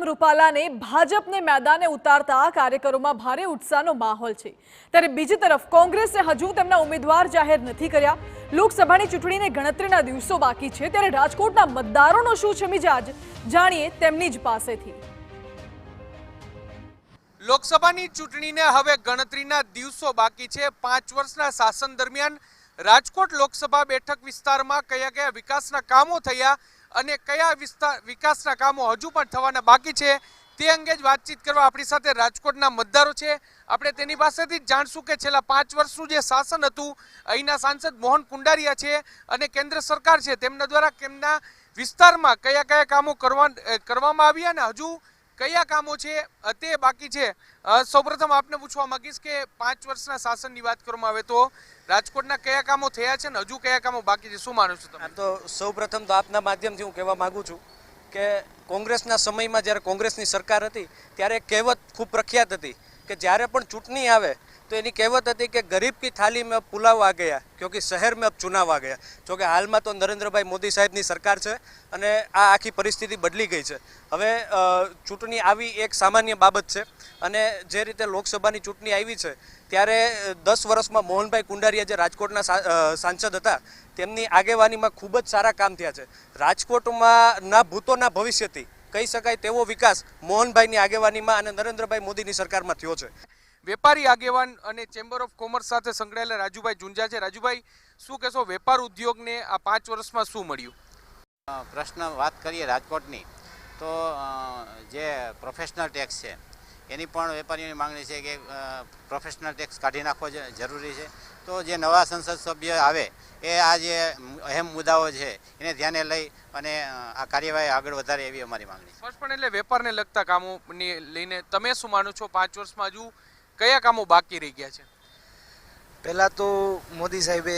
પરસોત્તમ રૂપાલાને ભાજપને મેદાને ઉતારતા કાર્યકરોમાં ભારે ઉત્સાહનો માહોલ છે। ત્યારે બીજી તરફ કોંગ્રેસે હજુ તેમના ઉમેદવાર જાહેર નથી કર્યા। લોકસભાની ચૂંટણીને ગણતરીના દિવસો બાકી છે, ત્યારે રાજકોટના મતદારોનો શું છે મિજાજ, જાણીએ તેમની જ પાસેથી। લોકસભાની ચૂંટણીને હવે ગણતરીના દિવસો બાકી છે। 5 વર્ષના શાસન દરમિયાન રાજકોટ લોકસભા બેઠક વિસ્તારમાં કયા કયા વિકાસના કામો થયા અને કયા વિકાસના કામો હજુ પણ થવાના બાકી છે તે અંગે જ વાતચીત કરવા આપણી સાથે રાજકોટના મતદારો છે। આપણે તેની પાસેથી જ જાણશું કે છેલ્લા 5 વર્ષનું જે શાસન હતું, અહીંના સાંસદ મોહન કુંડારિયા છે અને કેન્દ્ર સરકાર છે તેમના દ્વારા તેમના વિસ્તારમાં કયા કયા કામો કરવામાં આવ્યા અને હજુ કયા કામો છે તે બાકી છે। સૌપ્રથમ આપને પૂછવા માંગીશ કે 5 વર્ષના શાસનની વાત કરવામાં આવે તો રાજકોટના કયા કામો થયા છે અને હજુ કયા કામો બાકી છે, શું માનો છો તમે? તો સૌપ્રથમ તો આપના માધ્યમથી હું કહેવા માંગુ છું કે કોંગ્રેસના સમયમાં જ્યારે કોંગ્રેસની સરકાર હતી ત્યારે એક કહેવત ખૂબ પ્રખ્યાત હતી કે જ્યારે પણ ચૂંટણી આવે તો એની કહેવત હતી કે ગરીબ કી થાલી મેં પુલાવ આ ગયા ક્યોંકि શહેર મેં અબ ચુનાવ આ ગયા। જોકે હાલમાં તો નરેન્દ્રભાઈ મોદી સાહેબની સરકાર છે અને આ આખી પરિસ્થિતિ બદલી ગઈ છે। હવે ચૂંટણી આવી એક સામાન્ય બાબત છે અને જે રીતે લોકસભાની ચૂંટણી આવી છે ત્યારે 10 વર્ષમાં મોહનભાઈ કુંડારિયા જે રાજકોટના સાંસદ હતા તેમની આગેવાનીમાં ખૂબ જ સારા કામ થયા છે। રાજકોટમાં ના ભૂતોના ભવિષ્યથી કહી શકાય તેવો વિકાસ મોહનભાઈની આગેવાનીમાં અને નરેન્દ્રભાઈ મોદીની સરકારમાં થયો છે। વેપારી આગેવાન અને ચેમ્બર ઓફ કોમર્સ સાથે સંકળાયેલા રાજુભાઈ ઝુંઝા છે। રાજુભાઈ, શું કહેશો, વેપાર ઉદ્યોગને આ 5 વર્ષમાં શું મળ્યું? પ્રશ્ન વાત કરીએ રાજકોટની તો જે પ્રોફેશનલ ટેક્સ છે એની પણ વેપારીઓની માંગણી છે કે પ્રોફેશનલ ટેક્સ કાઢી નાખવો જરૂરી છે। તો જે નવા સંસદ સભ્ય આવે એ આ જે અહેમ મુદ્દાઓ છે એને ધ્યાને લઈ અને આ કાર્યવાહી આગળ વધારે એવી અમારી માંગણી છે। સ્પષ્ટપણે એટલે વેપારને લગતા કામોને લઈને તમે શું માનો છો, 5 વર્ષમાં હજુ કયા કામો બાકી રહી ગયા છે? પહેલાં તો મોદી સાહેબે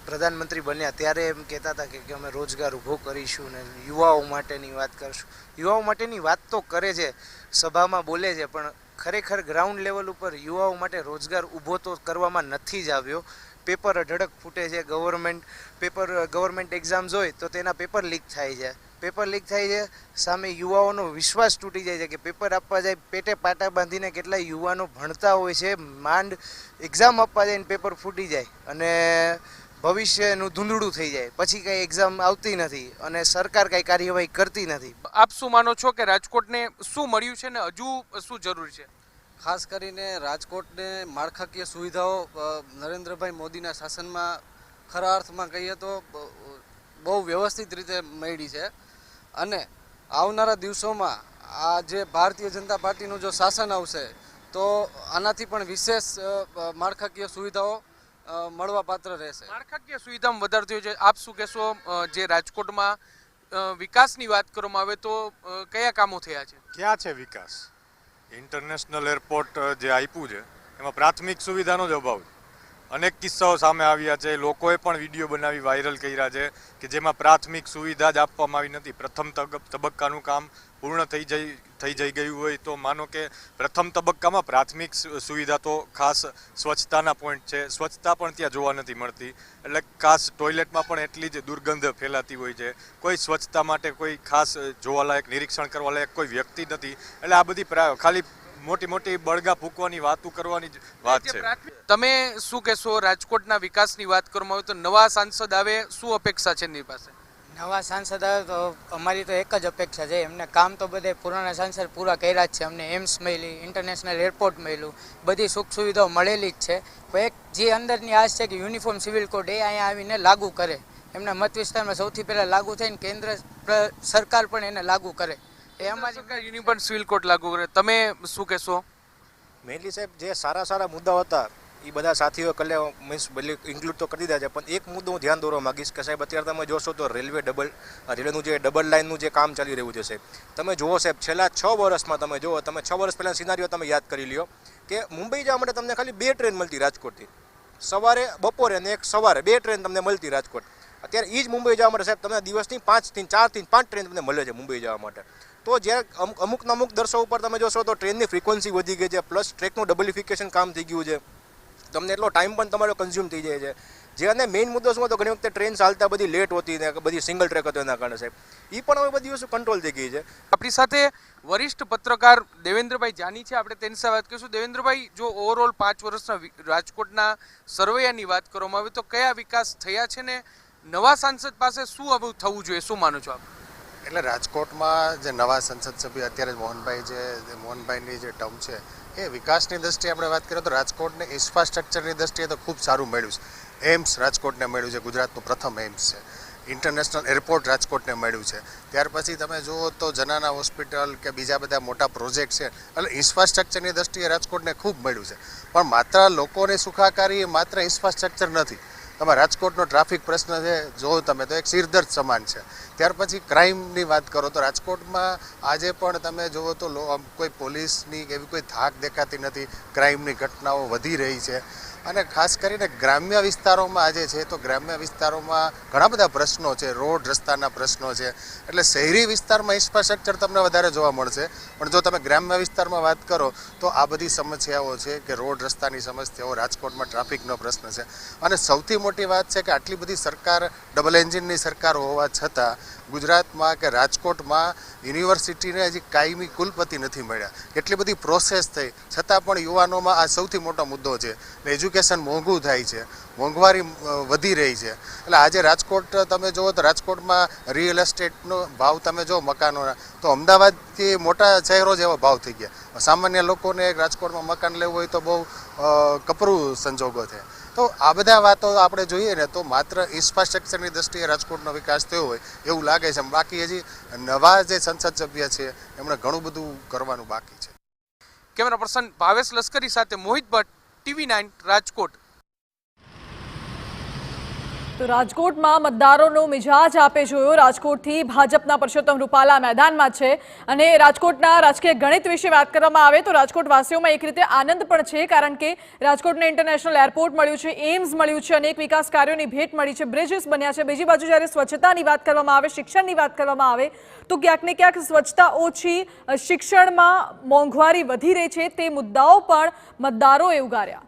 પ્રધાનમંત્રી બન્યા ત્યારે એમ કહેતા હતા કે અમે રોજગાર ઊભો કરીશું ને યુવાઓ માટેની વાત કરશું। યુવાઓ માટેની વાત તો કરે છે, સભામાં બોલે છે, પણ ખરેખર ગ્રાઉન્ડ લેવલ ઉપર યુવાઓ માટે રોજગાર ઊભો તો કરવામાં નથી જ આવ્યો। પેપર અઢળક ફૂટે છે, ગવર્મેન્ટ એક્ઝામ્સ હોય તો તેના પેપર લીક થાય છે, સામે યુવાઓનો વિશ્વાસ તૂટી જાય છે કે પેપર આપવા જાય પેટે પાટા બાંધીને કેટલાય યુવાનો ભણતા હોય છે, માંડ એક્ઝામ આપવા જાય ને પેપર ફૂટી જાય અને ભવિષ્યનું ધૂંધળું થઈ જાય, પછી કંઈ એક્ઝામ આવતી નથી અને સરકાર કંઈ કાર્યવાહી કરતી નથી। આપ શું માનો છો કે રાજકોટને શું મળ્યું છે ને હજુ શું જરૂરી છે? ખાસ કરીને રાજકોટને માળખાકીય સુવિધાઓ નરેન્દ્રભાઈ મોદીના શાસનમાં ખરા અર્થમાં કહીએ તો બહુ વ્યવસ્થિત રીતે મળી છે અને આવનારા દિવસોમાં આ જે ભારતીય જનતા પાર્ટીનું જો શાસન આવશે તો આનાથી પણ વિશેષ માળખાકીય સુવિધાઓ મળવા પાત્ર રહેશે। માળખાકીય સુવિધામાં વધારો થયો છે, આપ શું કહેશો? જે રાજકોટમાં વિકાસની વાત કરવામાં આવે તો કયા કામો થયા છે? ક્યાં છે વિકાસ? ઇન્ટરનેશનલ એરપોર્ટ જે આપ્યું છે એમાં પ્રાથમિક સુવિધાનો જ અભાવ છે। અનેક કિસ્સાઓ સામે આવ્યા છે, લોકોએ પણ વિડીયો બનાવી વાયરલ કર્યા છે કે જેમાં પ્રાથમિક સુવિધા જ આપવામાં આવી નથી। પ્રથમ તબક્કાનું કામ પૂર્ણ થઈ ગયું હોય તો માનો કે પ્રથમ તબક્કામાં પ્રાથમિક સુવિધા તો ખાસ સ્વચ્છતાના પોઈન્ટ છે, સ્વચ્છતા પણ ત્યાં જોવા નથી મળતી, એટલે ખાસ ટોયલેટમાં પણ એટલી જ દુર્ગંધ ફેલાતી હોય છે, કોઈ સ્વચ્છતા માટે કોઈ ખાસ જોવાલાયક નિરીક્ષણ કરવા લાયક કોઈ વ્યક્તિ નથી, એટલે આ બધી ખાલી મોટી બળગા ફૂંકવાની વાતો કરવાની જ વાત છે। તમે શું કહેશો, રાજકોટના વિકાસની વાત કરવામાં આવે તો નવા સાંસદ આવે શું અપેક્ષા છે એની પાસે? નવા સાંસદ આવે તો અમારી તો એક જ અપેક્ષા છે, એમને કામ તો બધે પુરાણા સાંસદ પૂરા કર્યા જ છે। અમને એમ્સ મળી, ઇન્ટરનેશનલ એરપોર્ટ મળ્યું, બધી સુખ સુવિધાઓ મળેલી જ છે, પણ એક જે અંદરની આશ છે કે યુનિફોર્મ સિવિલ કોડ એ અહીંયા આવીને લાગુ કરે, એમના મત વિસ્તારમાં સૌથી પહેલાં લાગુ થઈને કેન્દ્ર સરકાર પણ એને લાગુ કરે, એ અમારી યુનિફોર્મ સિવિલ કોડ લાગુ કરે। તમે શું કહેશો? મેનલી સાહેબ જે સારા મુદ્દાઓ હતા એ બધા સાથીઓ મીન્સ ઇન્ક્લુડ તો કરી દીધા છે, પણ એક મુદ્દો હું ધ્યાન દોરવા માગીશ કે સાહેબ અત્યારે તમે જોશો તો રેલવેનું જે ડબલ લાઇનનું જે કામ ચાલી રહ્યું છે સાહેબ, તમે જુઓ સાહેબ છેલ્લા 6 વર્ષમાં તમે જુઓ, તમે 6 વર્ષ પહેલાં સિનારીઓ તમે યાદ કરી લ્યો કે મુંબઈ જવા માટે તમને ખાલી 2 ટ્રેન મળતી રાજકોટથી, સવારે બપોરે અને એક સવારે 2 ટ્રેન તમને મળતી રાજકોટ। અત્યારે એ જ મુંબઈ જવા માટે સાહેબ તમને દિવસની 4 થી 5 ટ્રેન તમને મળે છે મુંબઈ જવા માટે। તો જ્યારે અમુક દર્શો ઉપર તમે જોશો તો ટ્રેનની ફ્રીક્વન્સી વધી ગઈ છે, પ્લસ ટ્રેકનું ડબલિફિકેશન કામ થઈ ગયું છે, તમને એટલો ટાઈમ પણ તમારો કન્ઝ્યુમ થઈ જાય છે। જે અને મેઇન મુદ્દો શું હતો, ઘણી વખતે ટ્રેન ચાલતા બધી લેટ હોતી ને બધી સિંગલ ટ્રેક હતો એના કારણે સાહેબ, એ પણ હવે બધી વસ્તુ કંટ્રોલ થઈ ગઈ છે. આપણી સાથે વરિષ્ઠ પત્રકાર દેવેન્દ્રભાઈ જાની છે, આપણે તેની સાથે વાત કરીશું. દેવેન્દ્રભાઈ, જો ઓવરઓલ 5 વર્ષના રાજકોટના સર્વેની વાત કરવામાં આવે તો કયા વિકાસ થયા છે ને નવા સાંસદ પાસે શું હવે થવું જોઈએ, શું માનો છો આપ? એટલે રાજકોટમાં જે નવા સંસદ સભ્ય અત્યારે મોહનભાઈની જે ટર્મ છે એ વિકાસની દ્રષ્ટિએ આપણે વાત કરીએ તો રાજકોટને ઇન્ફ્રાસ્ટ્રક્ચરની દ્રષ્ટિએ તો ખૂબ સારું મળ્યું છે. એમ્સ રાજકોટને મળ્યું છે, ગુજરાતનું પ્રથમ એમ્સ છે. ઇન્ટરનેશનલ એરપોર્ટ રાજકોટને મળ્યું છે. ત્યાર પછી તમે જુઓ તો જનાના હોસ્પિટલ કે બીજા બધા મોટા પ્રોજેક્ટ છે, એટલે ઇન્ફ્રાસ્ટ્રક્ચરની દ્રષ્ટિએ રાજકોટને ખૂબ મળ્યું છે. પણ માત્ર લોકોની સુખાકારી એ માત્ર ઇન્ફ્રાસ્ટ્રક્ચર નથી. તમે રાજકોટનો ટ્રાફિક પ્રશ્ન છે, જો તમે તો એક સિરદર્દ સમાન છે. ત્યાર પછી ક્રાઇમની વાત કરો તો રાજકોટમાં આજે પણ તમે જુઓ તો કોઈ પોલીસની એવી કોઈ ધાક દેખાતી નથી. ક્રાઇમની ઘટનાઓ વધી રહી છે અને ખાસ કરીને ગ્રામ્ય વિસ્તારોમાં આજે છે તો ગ્રામ્ય વિસ્તારોમાં ઘણા બધા પ્રશ્નો છે, રોડ રસ્તાના પ્રશ્નો છે. એટલે શહેરી વિસ્તારમાં ઇન્ફ્રાસ્ટ્રક્ચર તમને વધારે જોવા મળશે, પણ જો તમે ગ્રામ્ય વિસ્તારમાં વાત કરો તો આ બધી સમસ્યાઓ છે કે રોડ રસ્તાની સમસ્યાઓ, રાજકોટમાં ટ્રાફિકનો પ્રશ્ન છે. અને સૌથી મોટી વાત છે કે આટલી બધી સરકાર, ડબલ એન્જિનની સરકાર હોવા છતાં ગુજરાતમાં કે રાજકોટમાં યુનિવર્સિટીને હજી કાયમી કુલપતિ નથી મળ્યા. એટલી બધી પ્રોસેસ થઈ છતાં પણ યુવાનોમાં આ સૌથી મોટો મુદ્દો છે. એજ્યુકેશન મોંઘું થાય છે, મોંઘવારી વધી રહી છે. એટલે આજે રાજકોટ તમે જુઓ તો રાજકોટમાં રિયલ એસ્ટેટનો ભાવ તમે જો મકાનોના, તો અમદાવાદથી મોટા શહેરો જેવા ભાવ થઈ ગયા. સામાન્ય લોકોને રાજકોટમાં મકાન લેવું હોય તો બહુ કપરું સંજોગો છે. તો આ બધા વાતો આપણે જોઈએ ને તો માત્ર ઇન્ફ્રાસ્ટ્રક્ચરની દ્રષ્ટિએ રાજકોટનો વિકાસ થયો હોય એવું લાગે છે. બાકી હજી નવા જે સંસદ સભ્ય છે એમણે ઘણું બધું કરવાનું બાકી છે. કેમેરા પર્સન ભાવેશ લશ્કરી સાથે મોહિત ભટ્ટ, TV9 રાજકોટ. તો રાજકોટમાં મતદારોનો મિજાજ આપે જોયો. રાજકોટથી ભાજપના પરસોત્તમ રૂપાલા મેદાનમાં છે અને રાજકોટના રાજકીય ગણિત વિશે વાત કરવામાં આવે તો રાજકોટવાસીઓમાં એક રીતે આનંદ પણ છે, કારણ કે રાજકોટને ઇન્ટરનેશનલ એરપોર્ટ મળ્યું છે, એમ્સ મળ્યું છે, અનેક વિકાસ કાર્યોની ભેટ મળી છે, બ્રિજીસ બન્યા છે. બીજી બાજુ જ્યારે સ્વચ્છતાની વાત કરવામાં આવે, શિક્ષણની વાત કરવામાં આવે તો ક્યાંક ને ક્યાંક સ્વચ્છતા ઓછી, શિક્ષણમાં મોંઘવારી વધી રહી છે, તે મુદ્દાઓ પણ મતદારોએ ઉગાર્યા.